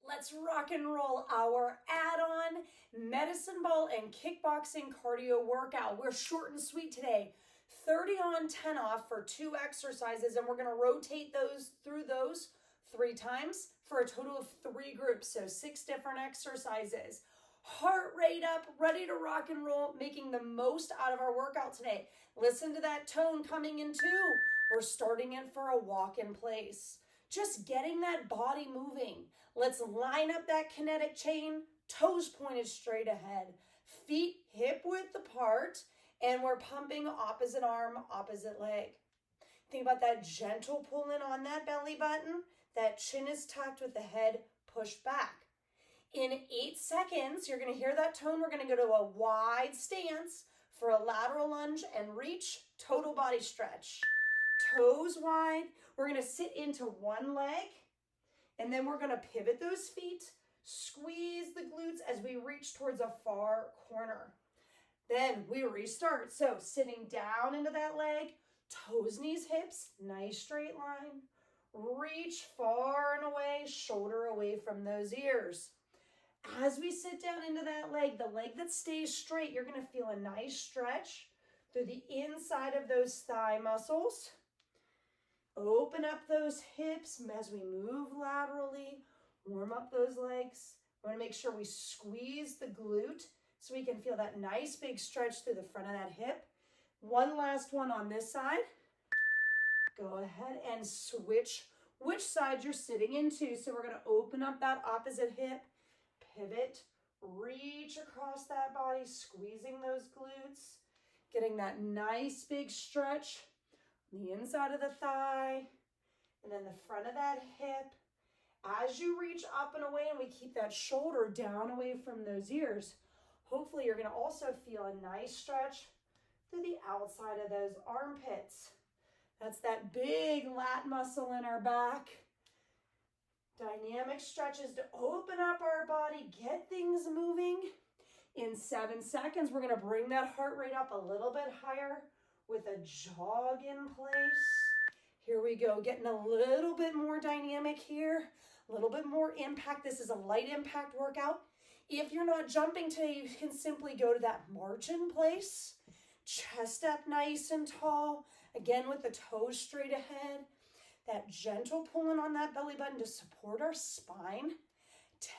Let's rock and roll our add-on medicine ball and kickboxing cardio workout. We're short and sweet today. 30 on, 10 off for 2 exercises, and we're going to rotate through those 3 times for a total of 3 groups, so 6 different exercises. Heart rate up, ready to rock and roll, making the most out of our workout today. Listen to that tone coming in too. We're starting it for a walk in place. Just getting that body moving. Let's line up that kinetic chain, toes pointed straight ahead, feet hip width apart, and we're pumping opposite arm, opposite leg. Think about that gentle pull in on that belly button. That chin is tucked with the head pushed back. In 8 seconds, you're going to hear that tone. We're going to go to a wide stance for a lateral lunge and reach, total body stretch. Toes wide. We're going to sit into one leg, and then we're going to pivot those feet, squeeze the glutes as we reach towards a far corner. Then we restart. So sitting down into that leg, toes, knees, hips, nice straight line. Reach far and away, shoulder away from those ears. As we sit down into that leg, the leg that stays straight, you're going to feel a nice stretch through the inside of those thigh muscles. Open up those hips as we move laterally. Warm up those legs. We want to make sure we squeeze the glute so we can feel that nice big stretch through the front of that hip. One last one on this side. Go ahead and switch which side you're sitting into. So we're going to open up that opposite hip, pivot, reach across that body, squeezing those glutes, getting that nice big stretch on the inside of the thigh, and then the front of that hip. As you reach up and away, and we keep that shoulder down away from those ears, hopefully you're going to also feel a nice stretch through the outside of those armpits. That's that big lat muscle in our back. Dynamic stretches to open up our body, get things moving. In 7 seconds, we're going to bring that heart rate up a little bit higher with a jog in place. Here we go, getting a little bit more dynamic here, a little bit more impact. This is a light impact workout. If you're not jumping today, you can simply go to that march in place. Chest up nice and tall. Again, with the toes straight ahead. That gentle pulling on that belly button to support our spine.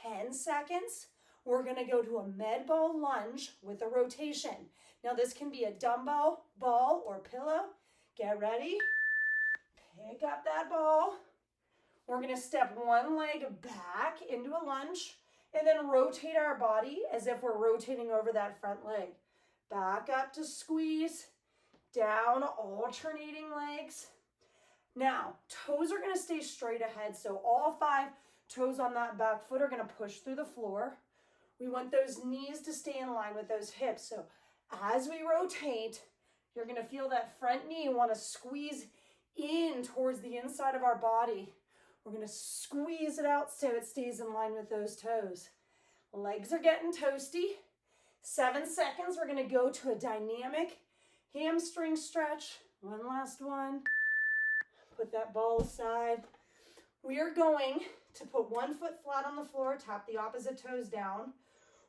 10 seconds. We're going to go to a med ball lunge with a rotation. Now this can be a dumbbell, ball, or pillow. Get ready. Pick up that ball. We're going to step one leg back into a lunge and then rotate our body as if we're rotating over that front leg. Back up to squeeze, down, alternating legs. Now, toes are going to stay straight ahead, so all 5 toes on that back foot are going to push through the floor. We want those knees to stay in line with those hips. So as we rotate, you're going to feel that front knee want to squeeze in towards the inside of our body. We're going to squeeze it out so it stays in line with those toes. Legs are getting toasty. 7 seconds, we're going to go to a dynamic hamstring stretch. One last one. Put that ball aside. We are going to put one foot flat on the floor, tap the opposite toes down.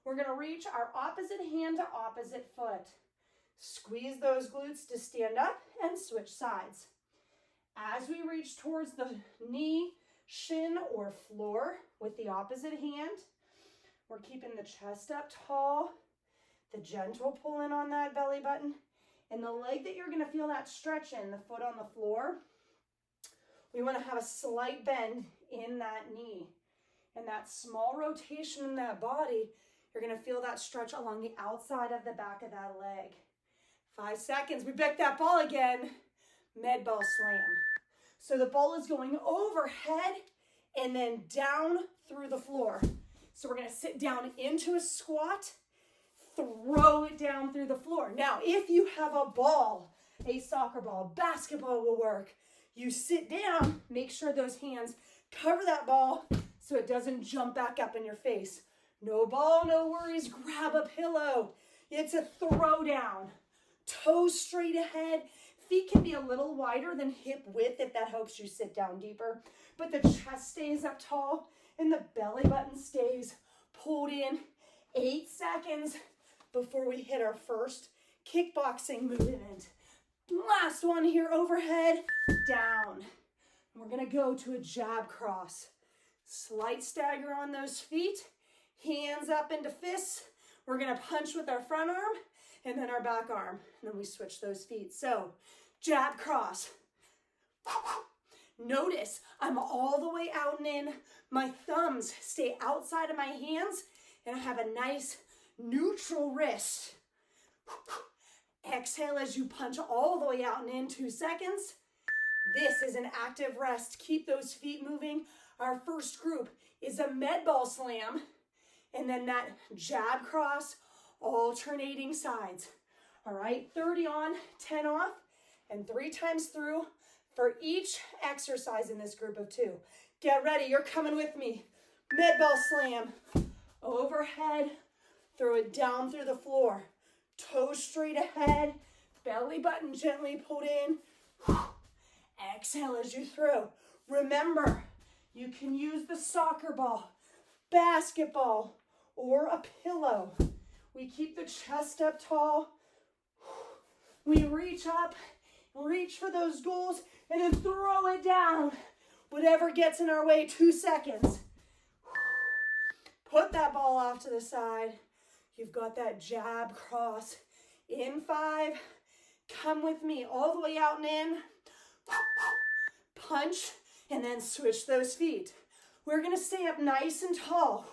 We're going to reach our opposite hand to opposite foot. Squeeze those glutes to stand up and switch sides. As we reach towards the knee, shin, or floor with the opposite hand, we're keeping the chest up tall, the gentle pull in on that belly button, and the leg that you're going to feel that stretch in, the foot on the floor, we want to have a slight bend in that knee. And that small rotation in that body, you're going to feel that stretch along the outside of the back of that leg. 5 seconds, we pick that ball again, med ball slam. So the ball is going overhead and then down through the floor. So we're going to sit down into a squat, throw it down through the floor. Now, if you have a ball, a soccer ball, basketball will work. You sit down, make sure those hands cover that ball so it doesn't jump back up in your face. No ball, no worries, grab a pillow. It's a throw down. Toes straight ahead. Feet can be a little wider than hip width if that helps you sit down deeper. But the chest stays up tall and the belly button stays pulled in. 8 seconds before we hit our first kickboxing movement. Last one here, overhead, down. We're gonna go to a jab cross. Slight stagger on those feet, hands up into fists. We're gonna punch with our front arm and then our back arm, and then we switch those feet. So, jab cross. Notice I'm all the way out and in. My thumbs stay outside of my hands, and I have a nice neutral wrist. Exhale as you punch all the way out and in, 2 seconds. This is an active rest. Keep those feet moving. Our first group is a med ball slam, and then that jab cross, alternating sides. All right, 30 on, 10 off, and 3 times through for each exercise in this group of 2. Get ready, you're coming with me. Med ball slam, overhead, throw it down through the floor. Toes straight ahead, belly button gently pulled in. Exhale as you throw. Remember, you can use the soccer ball, basketball, or a pillow. We keep the chest up tall. We reach up, reach for those goals, and then throw it down. Whatever gets in our way, 2 seconds. Put that ball off to the side. You've got that jab cross. In 5, come with me all the way out and in. Punch, and then switch those feet. We're gonna stay up nice and tall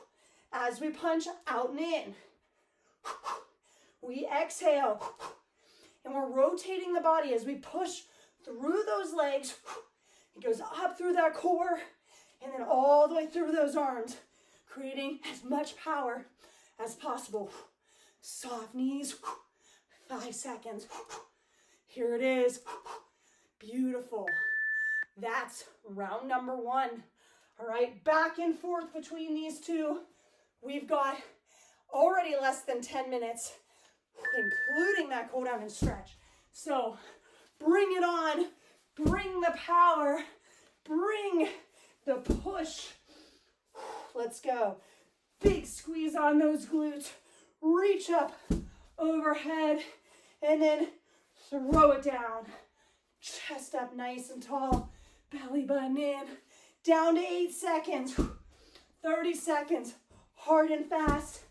as we punch out and in. We exhale, and we're rotating the body as we push through those legs. It goes up through that core, and then all the way through those arms, creating as much power as possible. Soft knees, 5 seconds. Here it is. Beautiful. That's round number 1. All right, back and forth between these 2. We've got already less than 10 minutes, including that cool down and stretch. So bring it on, bring the power, bring the push. Let's go. Big squeeze on those glutes. Reach up overhead and then throw it down. Chest up nice and tall. Belly button in. Down to 8 seconds. 30 seconds. Hard and fast.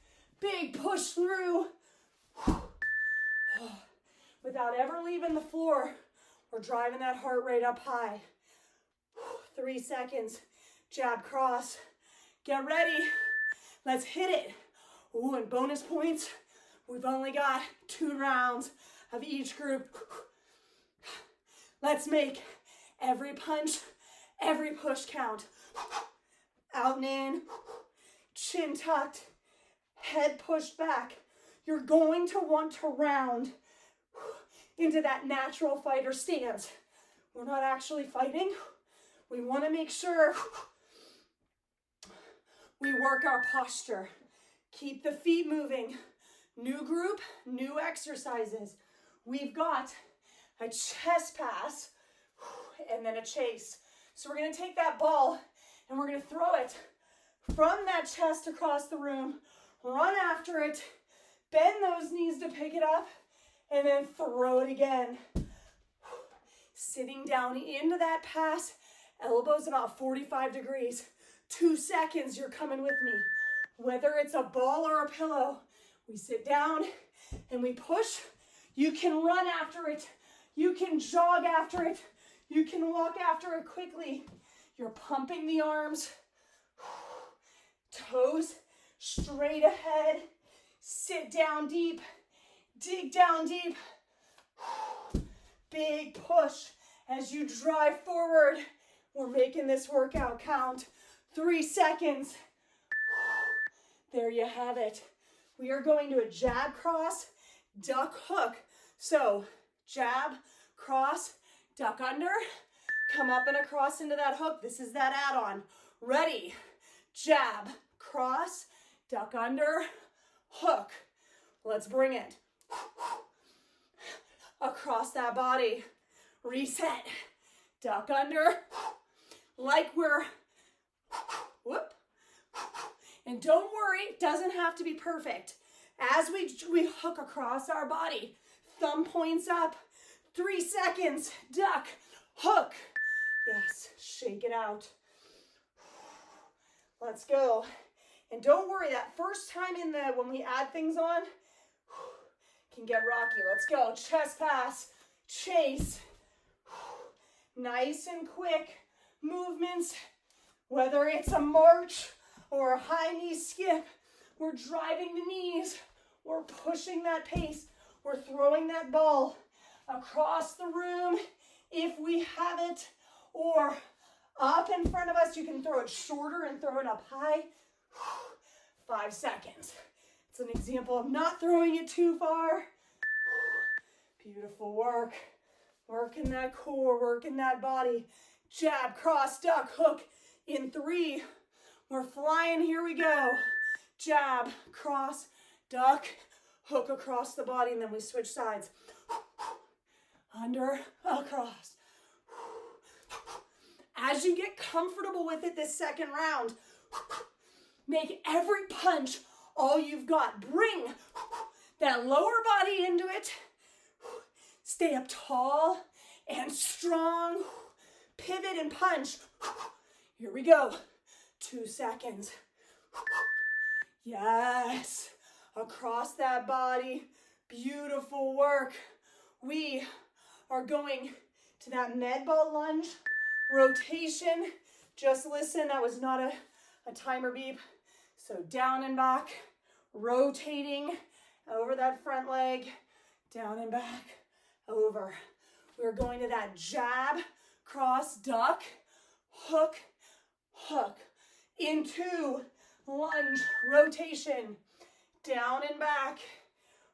Big push through. Without ever leaving the floor, we're driving that heart rate up high. 3 seconds. Jab cross. Get ready. Let's hit it. Ooh, and bonus points. We've only got 2 rounds of each group. Let's make every punch, every push count. Out and in, chin tucked, head pushed back. You're going to want to round into that natural fighter stance. We're not actually fighting. We want to make sure we work our posture. Keep the feet moving. New group, new exercises. We've got a chest pass and then a chase. So we're going to take that ball and we're going to throw it from that chest across the room, run after it, bend those knees to pick it up, and then throw it again. Sitting down into that pass, elbows about 45 degrees. 2 seconds, you're coming with me. Whether it's a ball or a pillow, we sit down and we push. You can run after it. You can jog after it. You can walk after it quickly. You're pumping the arms. Toes straight ahead. Sit down deep. Dig down deep. Big push as you drive forward. We're making this workout count. 3 seconds. There you have it. We are going to a jab, cross, duck, hook. So jab, cross, duck under, come up and across into that hook. This is that add-on. Ready, jab, cross, duck under, hook. Let's bring it. Across that body. Reset. Duck under. Like we're, whoop, And don't worry, it doesn't have to be perfect. As we hook across our body, thumb points up, 3 seconds, duck, hook. Yes, shake it out. Let's go. And don't worry, that first time when we add things on, can get rocky. Let's go. Chest pass, chase. Nice and quick movements, whether it's a march or a high knee skip. We're driving the knees. We're pushing that pace. We're throwing that ball across the room if we have it, or up in front of us. You can throw it shorter and throw it up high. 5 seconds. It's an example of not throwing it too far. Beautiful work. Working that core, working that body. Jab, cross, duck, hook in 3. We're flying, here we go. Jab, cross, duck, hook across the body, and then we switch sides. Under, across. As you get comfortable with it this second round, make every punch all you've got. Bring that lower body into it. Stay up tall and strong. Pivot and punch. Here we go. 2 seconds. Yes. Across that body. Beautiful work. We are going to that med ball lunge. Rotation. Just listen, that was not a timer beep. So down and back. Rotating over that front leg. Down and back. Over. We're going to that jab, cross, duck, hook, hook. Into lunge, rotation, down and back.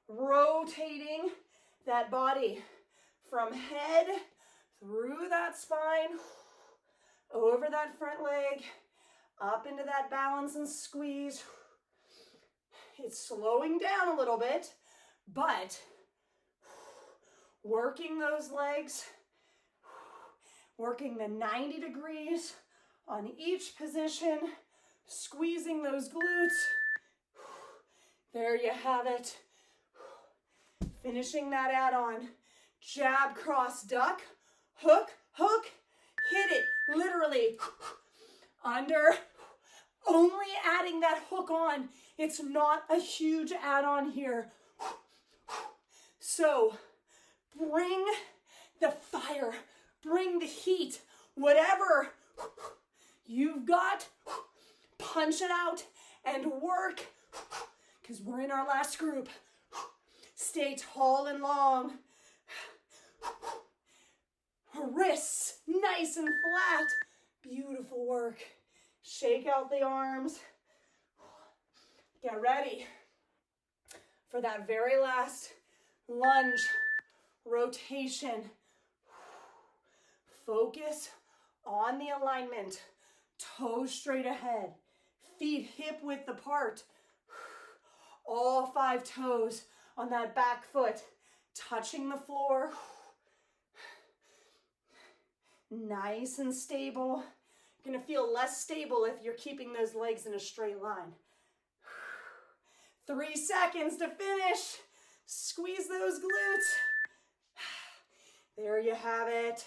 Rotating that body from head through that spine, over that front leg, up into that balance and squeeze. It's slowing down a little bit, but working those legs, working the 90 degrees on each position, squeezing those glutes. There you have it. Finishing that add-on. Jab, cross, duck, hook, hook, hit it, literally. Under, only adding that hook on. It's not a huge add-on here. So, bring the fire, bring the heat, whatever you've got, punch it out and work, because we're in our last group. Stay tall and long. Wrists nice and flat. Beautiful work. Shake out the arms. Get ready for that very last lunge. Rotation. Focus on the alignment. Toes straight ahead. Feet hip width apart. All 5 toes on that back foot. Touching the floor. Nice and stable. You're going to feel less stable if you're keeping those legs in a straight line. 3 seconds to finish. Squeeze those glutes. There you have it.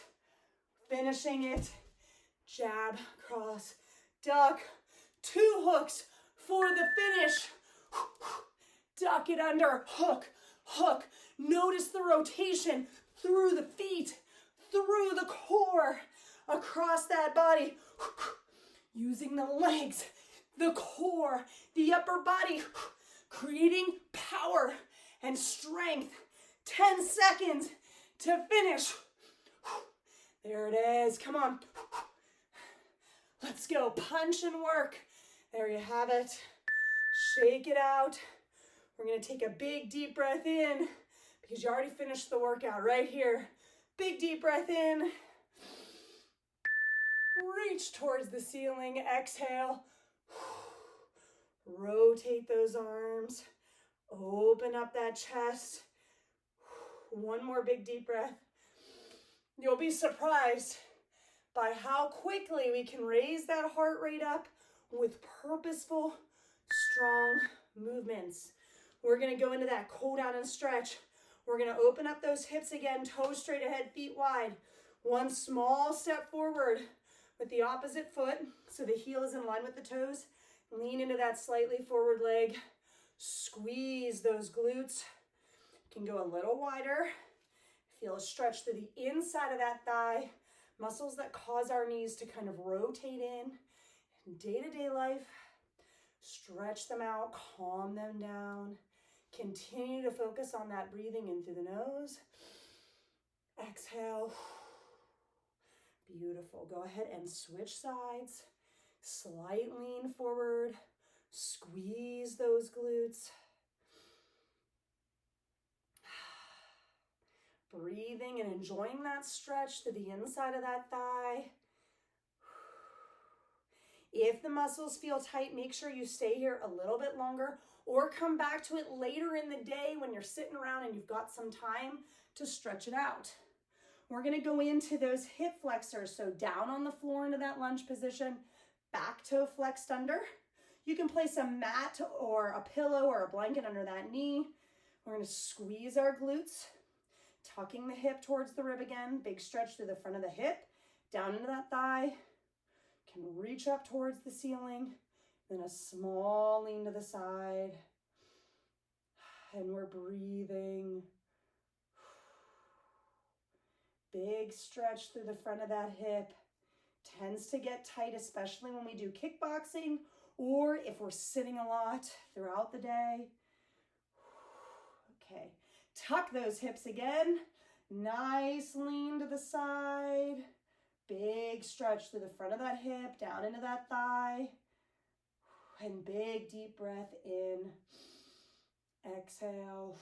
Finishing it. Jab, cross, duck. 2 hooks for the finish. Duck it under, hook, hook. Notice the rotation through the feet, through the core, across that body. Using the legs, the core, the upper body, creating power and strength. 10 seconds to finish. There it is. Come on. Let's go. Punch and work. There you have it. Shake it out. We're going to take a big deep breath in because you already finished the workout right here. Big deep breath in. Reach towards the ceiling. Exhale. Rotate those arms. Open up that chest. One more big deep breath. You'll be surprised by how quickly we can raise that heart rate up with purposeful strong movements. We're going to go into that cool down and stretch. We're going to open up those hips again, toes straight ahead, feet wide. One small step forward with the opposite foot, so the heel is in line with the toes. Lean into that slightly forward leg. Squeeze those glutes. You can go a little wider. Feel a stretch through the inside of that thigh. Muscles that cause our knees to kind of rotate in day-to-day life. Stretch them out, calm them down. Continue to focus on that breathing in through the nose. Exhale. Beautiful. Go ahead and switch sides. Slight lean forward. Squeeze those glutes. Breathing and enjoying that stretch to the inside of that thigh. If the muscles feel tight, make sure you stay here a little bit longer or come back to it later in the day when you're sitting around and you've got some time to stretch it out. We're going to go into those hip flexors. So down on the floor into that lunge position, back toe flexed under. You can place a mat or a pillow or a blanket under that knee. We're going to squeeze our glutes, tucking the hip towards the rib again. Big stretch through the front of the hip, down into that thigh. Can reach up towards the ceiling. Then a small lean to the side. And we're breathing. Big stretch through the front of that hip. Tends to get tight, especially when we do kickboxing or if we're sitting a lot throughout the day. Okay, tuck those hips again. Nice lean to the side. Big stretch through the front of that hip, down into that thigh. And big deep breath in. Exhale.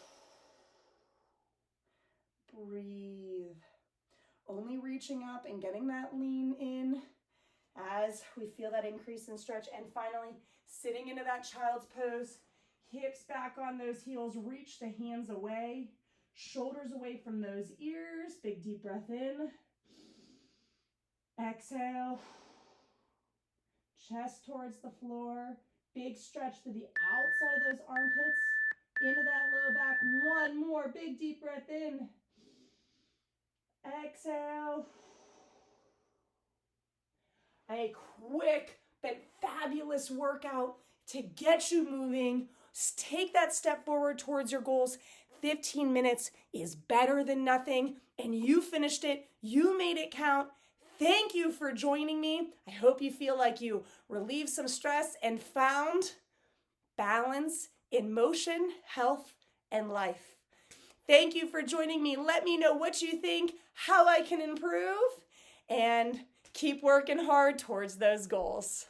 Breathe. Only reaching up and getting that lean in as we feel that increase in stretch. And finally, sitting into that child's pose. Hips back on those heels. Reach the hands away. Shoulders away from those ears. Big deep breath in. Exhale. Chest towards the floor. Big stretch to the outside of those armpits. Into that low back. One more. Big deep breath in. Exhale. A quick but fabulous workout to get you moving. Take that step forward towards your goals. 15 minutes is better than nothing, and you finished it. You made it count. Thank you for joining me. I hope you feel like you relieved some stress and found balance in motion, health, and life. Thank you for joining me. Let me know what you think, how I can improve, and keep working hard towards those goals.